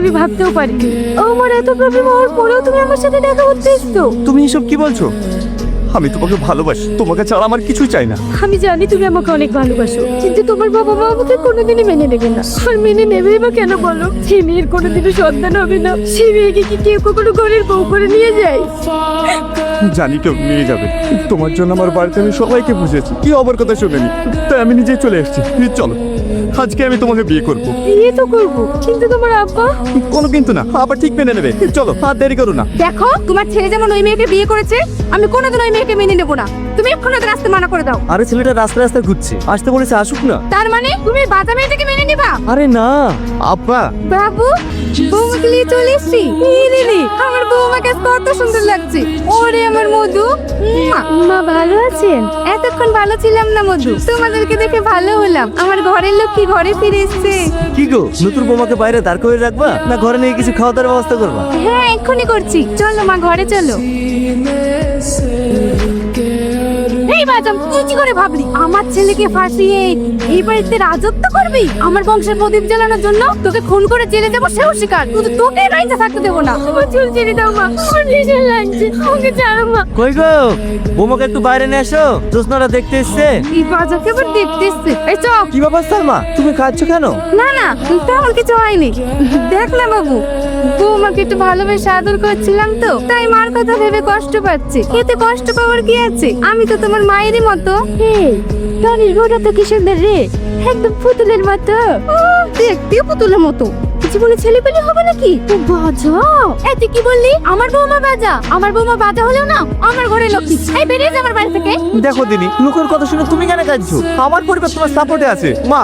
আমি ভাবতেও পারিনি। আমার এত প্রবলেম হওয়ার পরেও তুমি আমার সাথে দেখা করতে এসছো। তুমি এসব কি বলছো? আমি তোমাকে ভালোবাসি, তোমাকে ছাড়া আমার কিছুই চাই না। আমি জানি তুমি আমাকে অনেক ভালোবাসো, কিন্তু তোমার বাবা মা আমাকে কোনোদিনই মেনে নেবে না। আর মেনে নেবেই বা কেন বলো? সেই মেয়ের কোনোদিনও সন্তান হবে না। সেই মেয়েকে কি কেউ কখনো ঘরের বউ করে নিয়ে যায়? জানি কেউ নিয়ে যাবে, তোমার জন্য আমার বাড়িতে আমি সবাইকে বুঝেছি, কি অবার কথা শুনেনি, তাই আমি নিজেই চলে এসেছি। চলো, আজকে আমি তোমাকে বিয়ে করবো। বিয়ে তো করবো, কিন্তু তোমার আব্বা? কোনো কিন্তু না, আবার ঠিক মেনে নেবে। চলো, আর দেরি করো না। দেখো, তোমার ছেলে যেমন ওই মেয়েকে বিয়ে করেছে, আমি কোনোদিন ওই মেয়েকে মেনে নেবো না। তুমি এক্ষুনি ওদের আসতে মানা করে দাও। আরে ছেলেটা রাস্তায় রাস্তায় ঘুরছে, আসতে বলেছে আসুক না। তার মানে তুমি বাজা মেয়েটাকে মেনে নিবা? আরে না, আব্বা, বাবু, বৌমাকে নিয়ে চলে এসছি। আমার বৌমাকে কত সুন্দর লাগছে। ওরে আমার মধু, মা ভালো আছেন? এতক্ষণ ভালো ছিলাম না মধু, তোমাদেরকে দেখে ভালো হলাম। আমার ঘরের লোক কি ঘরে ফিরে এসছে। কি গো, নতুন বৌমাকে বাইরে দাঁড় করে রাখবা না ঘরে নিয়ে কিছু খাওয়া দাওয়ার ব্যবস্থা করবা? হ্যাঁ, এক্ষুনি করছি। চলো মা, ঘরে চলো। এই বাজাম, তুই কি করে ভাবলি আমার ছেলেকে ফাঁসিয়ে এই বাড়িতে রাজত্ব করবি? আমার বংশের প্রদীপ জ্বালানোর জন্য তোকে খুন করে জেলে দেবো, সেও শিকার। কিন্তু তোকে এই বাড়িতে থাকতে দেবো না। আমার চুল ছেড়ে দাও মা, আমার নিজের লাগছে। আমাকে ছাড়ো মা। কই গো, বৌমাকে একটু বাইরে নিয়ে আসো, জোসনারা দেখতে এসছে। এই বাজাকে আবার দেখতে এসছে। এই চপ। কি ব্যাপার সালমা, তুমি কাঁদছো কেন? না না, তেমন কিছু হয়নি। দেখ না বাবু, বৌমাকে একটু ভালোবেসে আদর করছিলাম তো, তাই মার কথা ভেবে কষ্ট পাচ্ছে। এতে কষ্ট পাওয়ার কি আছে? আমি তো তোমার মায়েরই মতো। টনির বউটা তো কি সুন্দর রে, একদম পুতুলের মতো। দেখতে পুতুলের মতো। জীবনে ছেলে পেলে হবে নাকি? ও বাজা, এত কি বললি? আমার বৌমা বাজা? আমার বৌমা বাজা হলেও না আমার ঘরে লক্ষ্মী। এই বেরিয়ে যা আমার বাড়ি থেকে। দেখো দিনি, লোকের কথা শুনে তুমি কেন কাঁদছো? আমার পরিবার তোমার সাপোর্টে আছে। মা,